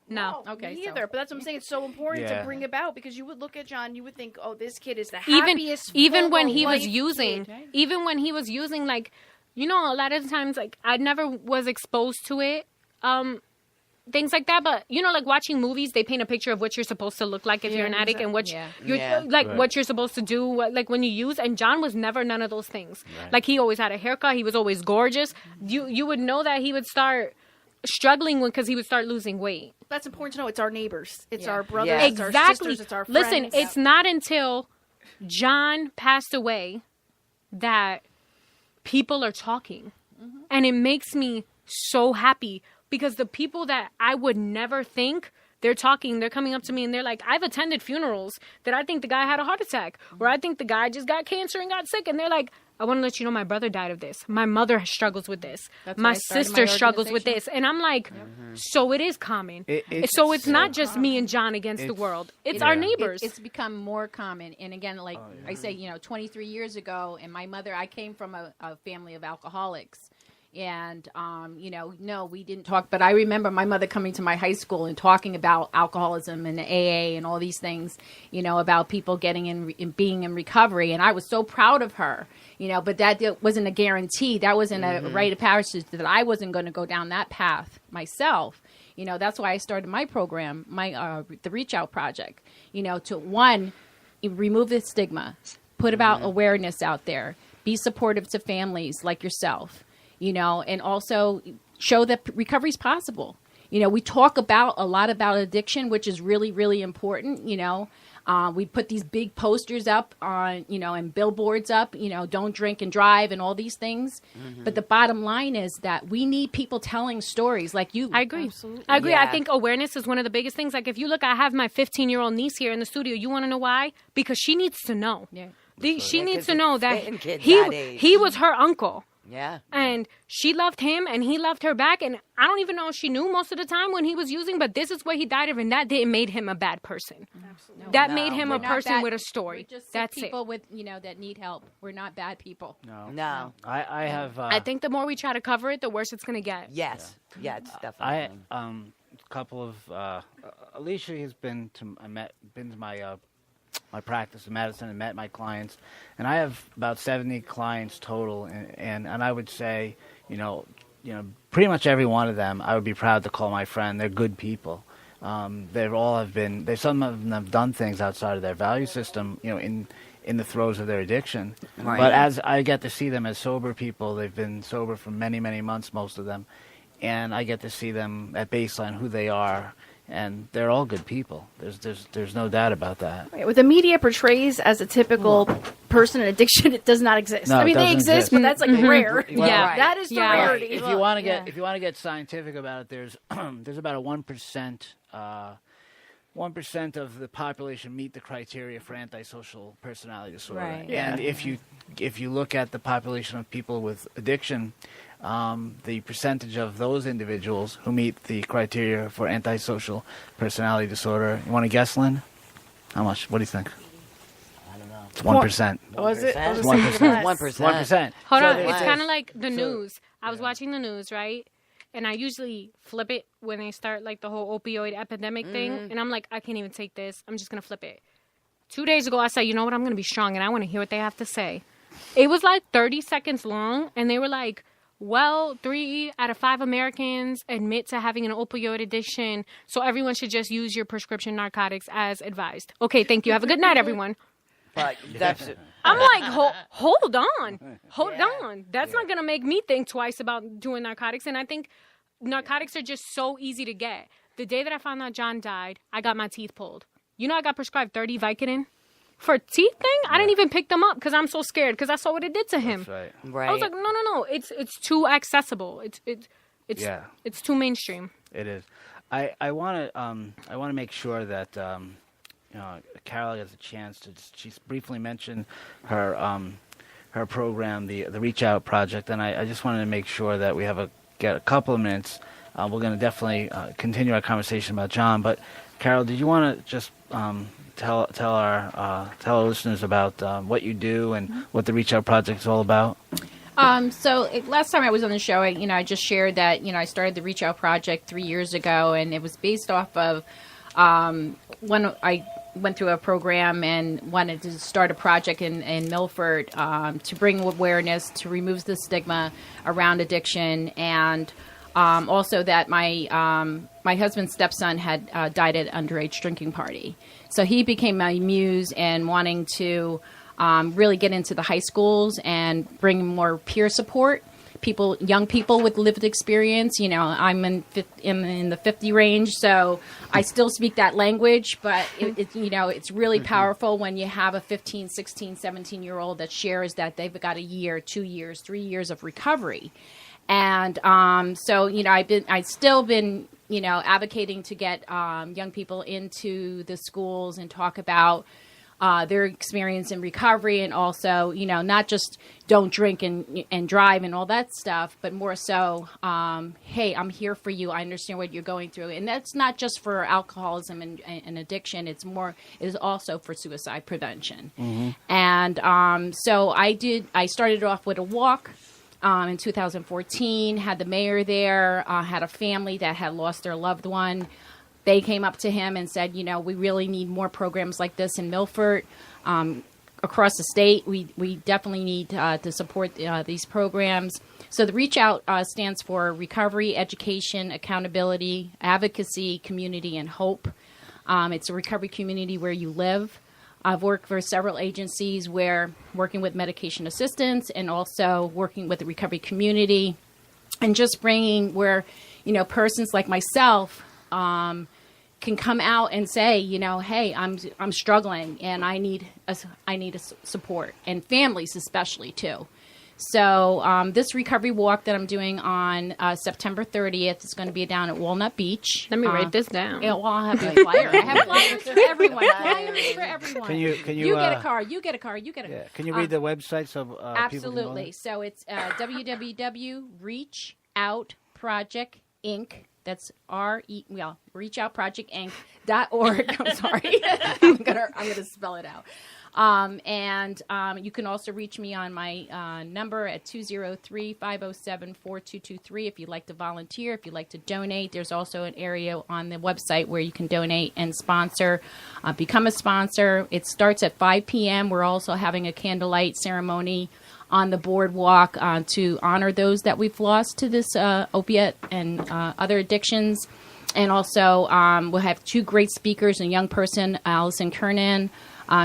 No. Okay, me so- either. But that's what I'm saying. It's so important Yeah. to bring about because you would look at John, you would think, oh, this kid is the even happiest. even full when of he was life using kid. even when he was using like a lot of times like I never was exposed to it things like that, but like watching movies, they paint a picture of what you're supposed to look like if you're an addict and what you're what you're supposed to do like when you use, and John was never none of those things. Like he always had a haircut, he was always gorgeous. You would know that he would start struggling because he would start losing weight. That's important to know. It's our neighbors. It's our brothers. It's our Exactly. sisters. It's our friends. Listen, it's not until John passed away that people are talking. And it makes me so happy because the people that I would never think, they're talking, they're coming up to me and they're like, I've attended funerals that I think the guy had a heart attack or I think the guy just got cancer and got sick. And they're like, I want to let you know my brother died of this. My mother struggles with this. My sister struggles with this. And I'm like, so it is common. So it's not just me and John against the world. It's our neighbors. It's become more common. And again, like I say, 23 years ago, and my mother, I came from a family of alcoholics. And, no, we didn't talk. But I remember my mother coming to my high school and talking about alcoholism and the AA and all these things, about people getting in being in recovery. And I was so proud of her, but that wasn't a guarantee. That wasn't a rite of passage that I wasn't going to go down that path myself. That's why I started my program, the Reach Out Project, to one, remove the stigma, put about awareness out there, be supportive to families like yourself. And also show that recovery is possible. We talk a lot about addiction, which is really, really important. We put these big posters up on, and billboards up, don't drink and drive and all these things. But the bottom line is that we need people telling stories like you. I agree. Absolutely. I agree. Yeah. I think awareness is one of the biggest things. Like if you look, I have my 15-year-old niece here in the studio. You want to know why? Because she needs to know. Yeah. She needs 'cause to know it's that fitting kids that age. he was her uncle. Yeah. And she loved him and he loved her back. And I don't even know if she knew most of the time when he was using, but this is what he died of. And that didn't make him a bad person. Absolutely. That No, made him we're a not person bad- with a story. We're just sick That's people it. with, that need help. We're not bad people. No. I have. I think the more we try to cover it, the worse it's going to get. Yes. Yeah, it's I definitely. a couple of Alicia has been to my my practice in medicine and met my clients, and I have about 70 clients total, and I would say pretty much every one of them I would be proud to call my friend. They're good people. They've all have been. Some of them have done things outside of their value system, in the throes of their addiction. Right. But as I get to see them as sober people, they've been sober for many, many months, most of them, and I get to see them at baseline who they are, and they're all good people. There's no doubt about that. Right, what the media portrays as a typical person in addiction, it does not exist. No, I it mean, they doesn't exist, but that's like rare. Well, Yeah. That is the Yeah. rarity. If you want to Yeah. get scientific about it, there's there's about a 1%. 1% of the population meet the criteria for antisocial personality disorder. Right. And if you look at the population of people with addiction, the percentage of those individuals who meet the criteria for antisocial personality disorder, you want to guess, Lynn? How much? What do you think? I don't know. It's 1%. Was it? I was 1%. saying 1%. 1%. Hold So on, there's- it's kind of like the news. I was watching the news, right? And I usually flip it when they start like the whole opioid epidemic thing. And I'm like, I can't even take this. I'm just going to flip it. 2 days ago, I said, you know what? I'm going to be strong and I want to hear what they have to say. It was like 30 seconds long. And they were like, well, 3 out of 5 Americans admit to having an opioid addiction. So everyone should just use your prescription narcotics as advised. Okay, thank you. Have a good night, everyone. But that's I'm like, hold on. That's not going to make me think twice about doing narcotics. And I think narcotics are just so easy to get. The day that I found out John died, I got my teeth pulled. I got prescribed 30 Vicodin for a teeth thing. I didn't even pick them up because I'm so scared because I saw what it did to him. That's right. right. I was like, no. It's too accessible. It's too mainstream. It is. I want to make sure that Carol gets a chance to. She's briefly mentioned her program, the Reach Out Project, and I just wanted to make sure that we get a couple of minutes. We're going to definitely continue our conversation about John, but Carol, did you want to just tell our listeners about what you do and what the Reach Out Project is all about? Last time I was on the show, I just shared that, I started the Reach Out Project 3 years ago, and it was based off of when I went through a program and wanted to start a project in Milford to bring awareness, to remove the stigma around addiction, and also that my husband's stepson had died at an underage drinking party. So he became my muse and wanting to really get into the high schools and bring more peer support. Young people with lived experience. I'm in the 50 range, so I still speak that language, but it's really powerful when you have a 15, 16, 17-year-old that shares that they've got a year, 2 years, 3 years of recovery. And so I've still been advocating to get young people into the schools and talk about their experience in recovery, and also, not just don't drink and drive and all that stuff, but more so, hey, I'm here for you. I understand what you're going through. And that's not just for alcoholism and addiction. It is also for suicide prevention. Mm-hmm. And so I started off with a walk. In 2014, had the mayor there, had a family that had lost their loved one. They came up to him and said, we really need more programs like this in Milford. Across the state, we definitely need to support these programs. So the Reach Out stands for Recovery, Education, Accountability, Advocacy, Community, and Hope. It's a recovery community where you live. I've worked for several agencies working with medication assistance and also working with the recovery community, and just bringing where, persons like myself can come out and say, hey, I'm struggling and I need a support, and families especially too. So this recovery walk that I'm doing on September 30th is going to be down at Walnut Beach. Let me write this down. Yeah, well, I'll have a flyer. I have flyers for everyone. Flyers for everyone. Can you You get a car. You get a car. You get a car. Yeah. Can you read the website so people can Absolutely. So it's www.reachoutproject Inc. That's reachoutprojectinc.org. I'm sorry. I'm gonna spell it out. And you can also reach me on my number at 203-507-4223 if you'd like to volunteer, if you'd like to donate. There's also an area on the website where you can donate and sponsor, become a sponsor. It starts at 5 p.m. We're also having a candlelight ceremony on the boardwalk to honor those that we've lost to this opiate and other addictions. And also we'll have two great speakers, a young person, Allison Kernan.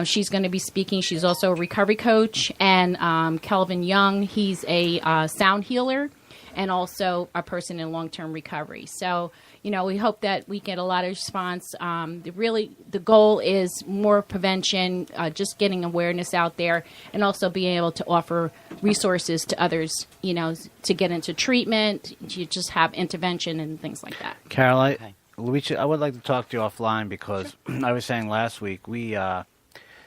She's going to be speaking. She's also a recovery coach. And Kelvin Young, he's a sound healer and also a person in long-term recovery. So, we hope that we get a lot of response. The goal is more prevention, just getting awareness out there, and also being able to offer resources to others, to get into treatment, to just have intervention and things like that. Carol, Luigi, I would like to talk to you offline because I was saying last week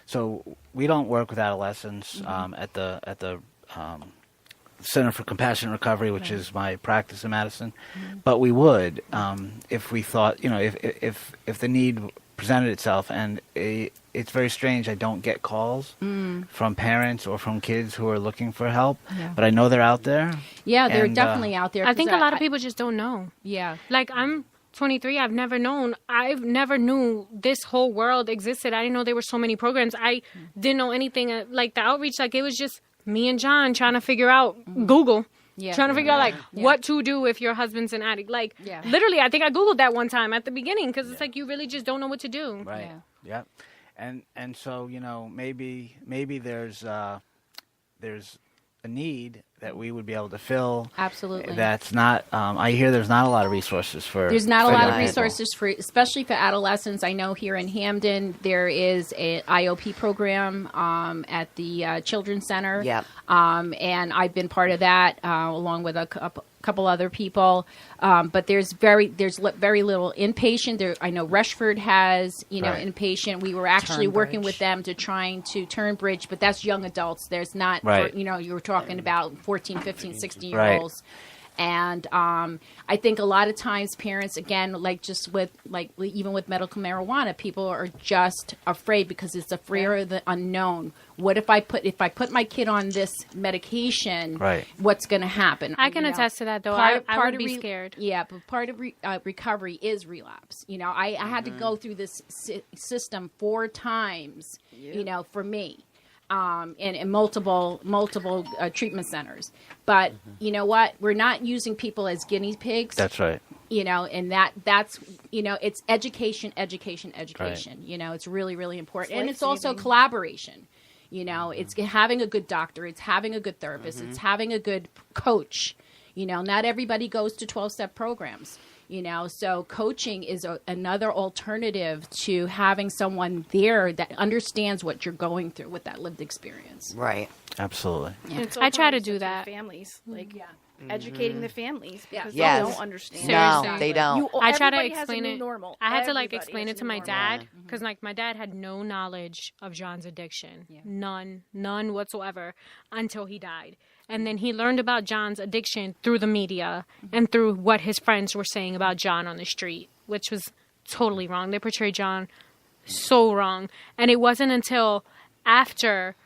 so we don't work with adolescents at the Center for Compassionate Recovery, which is my practice in Madison, but we would if we thought, if the need presented itself. And it's very strange. I don't get calls from parents or from kids who are looking for help, but I know they're out there. Yeah, they're definitely out there. I think a lot of people just don't know. Yeah. Like, I'm 23. I've never knew this whole world existed. I didn't know there were so many programs. I didn't know anything like the outreach. Like, it was just me and John trying to figure out Google. Yeah. Trying to figure out what to do if your husband's an addict. Like, literally, I think I Googled that one time at the beginning because it's like you really just don't know what to do. Right. Yeah. And so, maybe there's a need that we would be able to fill. Absolutely. That's not. I hear there's not a lot of resources for. There's not a lot of resources for, especially for adolescents. I know here in Hamden there is an IOP program at the Children's Center. Yep. And I've been part of that along with a couple other people. But there's very little inpatient. There, I know Rushford has inpatient. We were actually working with them to trying to turn bridge, but that's young adults. There's not. Right. You were talking about 14, 15, 16-year-olds. And I think a lot of times parents, again, even with medical marijuana, people are just afraid because it's a fear of the unknown. What if I put my kid on this medication? Right. What's going to happen? I can attest to that, though. I would be scared. Yeah, but part of recovery is relapse. I had to go through this system 4 times. For me. In multiple treatment centers. But you know what? We're not using people as guinea pigs. That's right. And that's it's education. Right. It's really, really important. And it's also collaboration. It's having a good doctor. It's having a good therapist. It's having a good coach. Not everybody goes to 12-step programs. So coaching is another alternative to having someone there that understands what you're going through with that lived experience. Right. Absolutely. Yeah. I try to do that. Families, educating the families because Yes. they don't understand. No, Seriously. they don't. I try to Everybody has a explain new it. normal. I had to Everybody explain has it a to new my normal. dad because my dad had no knowledge of John's addiction, none whatsoever until he died. And then he learned about John's addiction through the media and through what his friends were saying about John on the street, which was totally wrong. They portrayed John so wrong. And it wasn't until after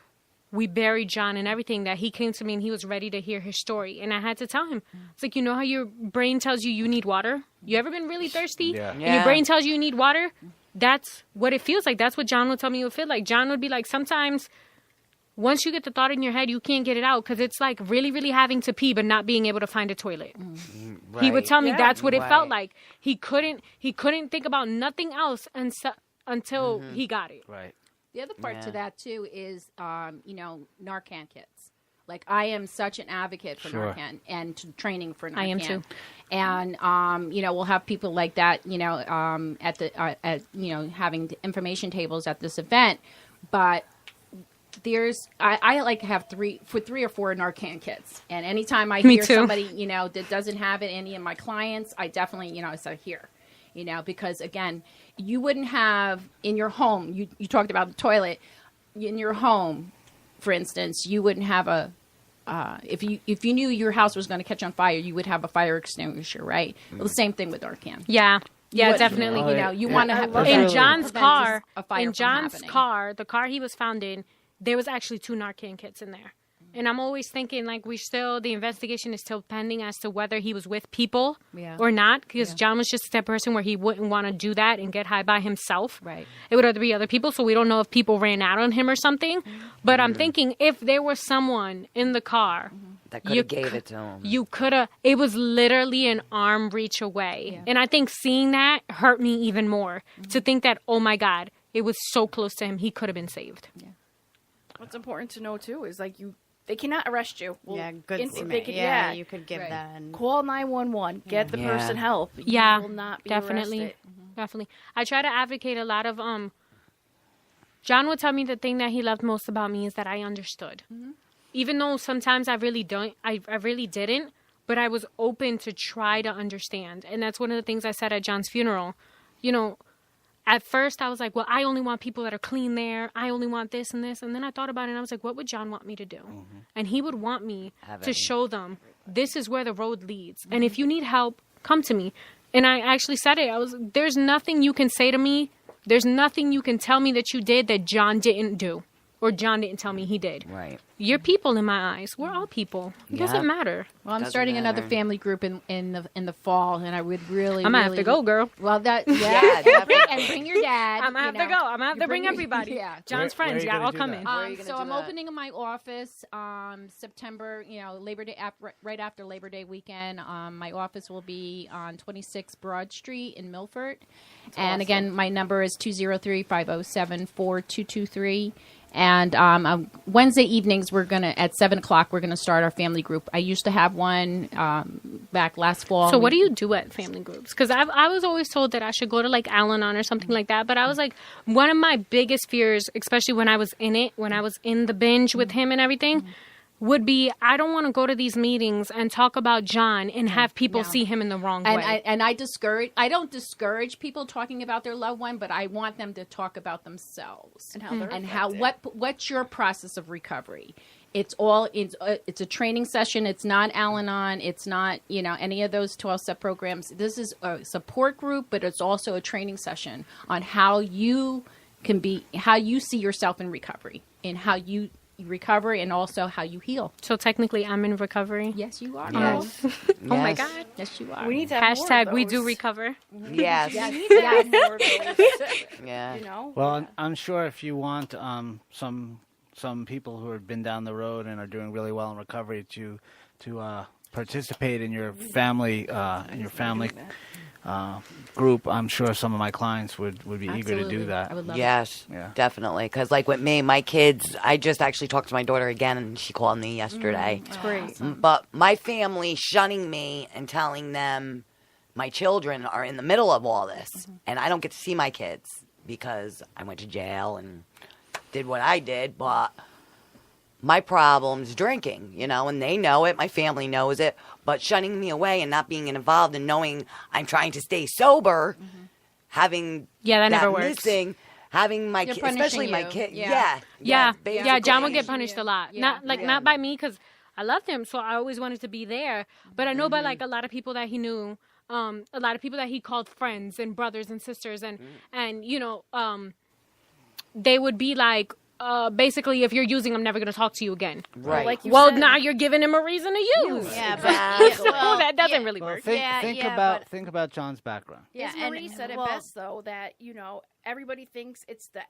we buried John and everything that he came to me and he was ready to hear his story. And I had to tell him, it's like, how your brain tells you need water? You ever been really thirsty? Yeah. And your brain tells you need water? That's what it feels like. That's what John would tell me it would feel like. John would be like, sometimes once you get the thought in your head, you can't get it out because it's like really, really having to pee but not being able to find a toilet. Right. He would tell me that's what it felt Right. like. He couldn't think about nothing else until he got it. Right. The other part to that too is, Narcan kits. Like I am such an advocate for Sure. Narcan and training for Narcan. I am too. And we'll have people like that, at the having information tables at this event, but I like to have three or four Narcan kits, and anytime I Me hear too. somebody, that doesn't have it, any of my clients, I definitely, I say here, because again, you wouldn't have in your home. You talked about the toilet in your home, for instance, you wouldn't have a. If you knew your house was going to catch on fire, you would have a fire extinguisher, right? Well, the same thing with Narcan. Yeah. Yeah, Would- definitely. You know, you want to have In prevent- John's prevent car, a fire in from John's happening. car, the car he was found in, there was actually 2 Narcan kits in there. And I'm always thinking, like, the investigation is still pending as to whether he was with people Yeah. or not, because Yeah. John was just that person where he wouldn't want to do that and get high by himself. Right. It would either be other people, so we don't know if people ran out on him or something. But I'm thinking if there was someone in the car, That could have gave it to him. you could have. It was literally an arm reach away, Yeah. and I think seeing that hurt me even more. To think that, oh my God, it was so close to him, he could have been saved. What's important to know too is like they cannot arrest you. Well, Yeah, good. they could, yeah, you could give Right. that. And call 911. Get the Yeah. person help. Yeah, you will not be definitely, arrested. definitely. I try to advocate a lot of. John would tell me the thing that he loved most about me is that I understood, even though sometimes I really don't. I really didn't, but I was open to try to understand, and that's one of the things I said at John's funeral. You know, at first I was like, well, I only want people that are clean there. I only want this and this. And then I thought about it and I was like, what would John want me to do? And he would want me to show them this is where the road leads. And if you need help, come to me. And I actually said it. There's nothing you can say to me. There's nothing you can tell me that you did that John didn't do. Or John didn't tell me he did. Right. You're people in my eyes. We're all people. It Yeah. doesn't matter. Well, I'm Doesn't starting another matter. family group in the fall, and I would really. I'm going to have to go, girl. Well, that Yeah, and bring your dad. I'm going to have to go. I'm going to have to bring everybody. Yeah. John's Where are friends. you Yeah, gonna I'll do come that? in. Where are you gonna So do I'm that? opening my office September, Labor Day, right after Labor Day weekend. My office will be on 26 Broad Street in Milford. And again, my number is 203-507-4223. And Wednesday evenings, at 7 o'clock, we're going to start our family group. I used to have one back last fall. So what do you do at family groups? Because I was always told that I should go to like Al-Anon or something like that. But I was like, one of my biggest fears, especially when I was in it, when I was in the binge with him and everything, would be I don't want to go to these meetings and talk about John and have people No. see him in the wrong And way. I don't discourage people talking about their loved one, but I want them to talk about themselves And how they're and affected. what's your process of recovery. It's a training session. It's not Al-Anon. It's not any of those 12-step programs. This is a support group, but it's also a training session on how you see yourself in recovery and how you recover and also how you heal. So technically, I'm in recovery. Yes, you are. Yes. Oh my Yes. God. Yes, you are. We need to have more of Hashtag we do those. recover. Yes. We need to have more of those. Yeah. Well, I'm sure if you want some people who have been down the road and are doing really well in recovery to participate in your family group, I'm sure some of my clients would be eager to Absolutely. do that. I would love Yes, Yeah. definitely. Because, like with me, my kids, I just actually talked to my daughter again, and she called me yesterday. It's great. But my family shunning me and telling them my children are in the middle of all this, and I don't get to see my kids because I went to jail and did what I did. But my problem's drinking, and they know it. My family knows it. But shunning me away and not being involved and knowing I'm trying to stay sober, having Yeah, that never works. missing, having my They're kids, punishing especially my you. kid. Yeah. Yeah, basically. John would get punished a lot. Yeah. Not by me because I loved him, so I always wanted to be there. But I know by like a lot of people that he knew, a lot of people that he called friends and brothers and sisters, and they would be like, basically, if you're using, I'm never going to talk to you again. Right. Like you Well, said. now you're giving him a reason to use. yeah, Exactly. but well, that doesn't yeah, really Well, work. think, Yeah, think yeah, about but- think about John's background. yeah, As Marie said it well, best, though, that, everybody thinks it's the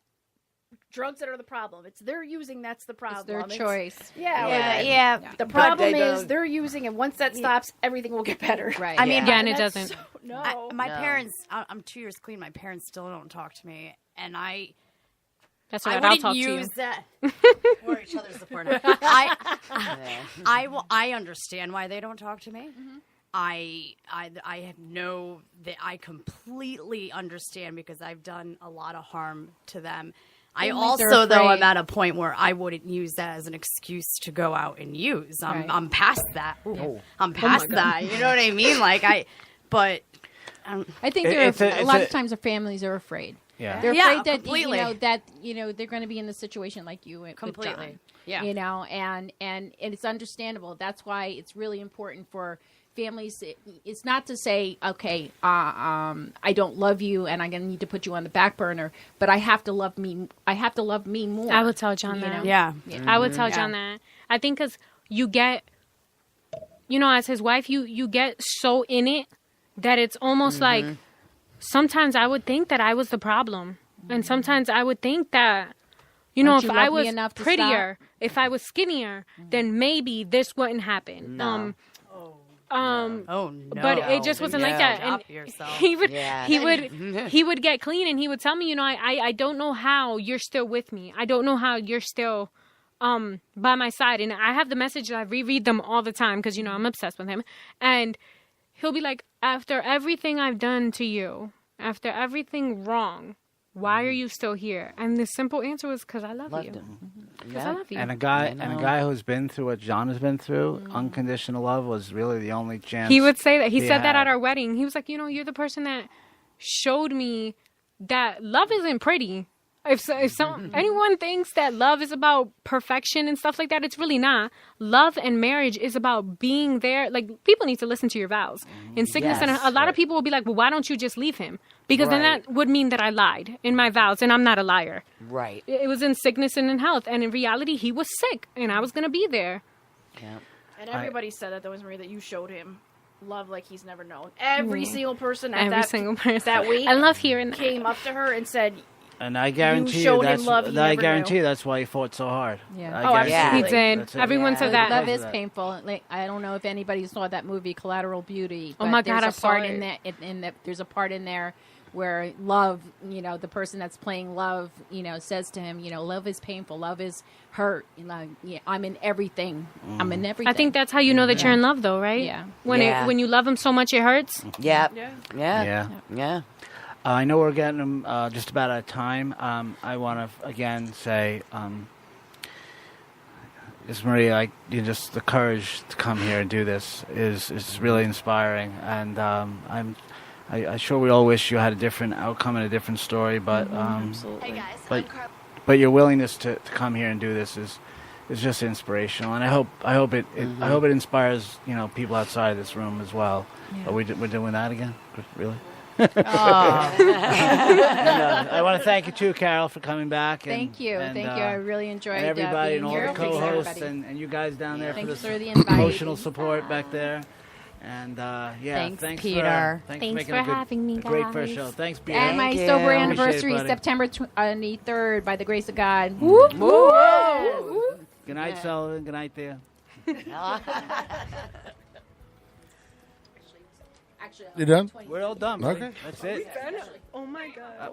drugs that are the problem. It's they're using that's the problem. It's their choice. Yeah. Yeah, like, yeah. The But problem they is don't- they're using, and once that stops, everything will get better. Right. I mean, Yeah, and it That's doesn't. no. my No. parents. I'm 2 years clean. My parents still don't talk to me, and I That's I right. I'll wouldn't talk to you. use that. We're each other's support. I understand why they don't talk to me. I completely understand because I've done a lot of harm to them. I Families are also, though, afraid. am at a point where I wouldn't use that as an excuse to go out and use. Right. I'm past that. I'm past that. You know what I mean? But I think It's a lot of times the families are afraid. Yeah. They're Yeah, afraid that completely. they're going to be in the situation like you with Completely. John. Yeah. And it's understandable. That's why it's really important for families. It's not to say, okay, I don't love you, and I'm going to need to put you on the back burner. But I have to love me. I have to love me more. I would tell John You that. know? yeah. I would tell John that. I think because you get, as his wife, you get so in it that it's almost like sometimes I would think that I was the problem. And sometimes I would think that, Don't if you I love me was enough to prettier, if I was skinnier, then maybe this wouldn't happen. No. Oh no. But it just wasn't like that. Stop And yourself. he would Yeah. he would get clean and he would tell me, I don't know how you're still with me. I don't know how you're still by my side. And I have the messages, I reread them all the time because I'm obsessed with him. And he'll be like, after everything I've done to you, after everything wrong, why are you still here? And the simple answer was because I love you. Because I love you. And a guy who's been through what John has been through, unconditional love was really the only chance. He would say that. He said that had. at our wedding. He was like, you're the person that showed me that love isn't pretty. If anyone thinks that love is about perfection and stuff like that, it's really not. Love and marriage is about being there. Like, people need to listen to your vows. In sickness, and a lot of people will be like, well, why don't you just leave him? Because then Right. that would mean that I lied in my vows, and I'm not a liar. Right. It was in sickness and in health, and in reality, he was sick, and I was going to be there. Yeah. And everybody said that, though, Marie, that you showed him love like he's never known. Every single person at Every single person. that week I love hearing that. came up to her and said, And I guarantee showed him that's love he I never guarantee knew. that's why he fought so hard. Yeah. I Oh, guarantee absolutely. He that. did. That's it. Everyone Yeah. said that. Love Because is of that. painful. Like, I don't know if anybody saw that movie Collateral Beauty. But Oh my God, there's I a saw part it. in that. In that, there's a part in there where love, the person that's playing love, says to him, love is painful. Love is hurt. I'm in everything. I'm in everything. I think that's how you know that you're in love, though, right? Yeah. Yeah. When you love him so much, it hurts. Yeah. Yeah. Yeah. Yeah. I know we're getting just about out of time. I want to again say, Ms. Maria, just the courage to come here and do this is really inspiring, and I'm sure we all wish you had a different outcome and a different story, but Hey guys. but your willingness to come here and do this is just inspirational, and I hope it inspires people outside of this room as well. Yeah. We're doing that again, really. Oh, I want to thank you too, Carol, for coming back. thank you. I really enjoyed and everybody being and all here. the Thanks, co-hosts everybody. and you guys down there Thanks for for this the invite. emotional support back there. And Thanks, thanks Peter. Thanks Thanks making for a good, having me, a great first guys. show. Thanks, Peter. And my Thank you. sober Appreciate it, anniversary, buddy. September 23rd, by the grace of God. Whoop, whoop. Good night, Sullivan. Good night, there. Actually, You done? We're all done. buddy. Okay. That's it. Oh my God.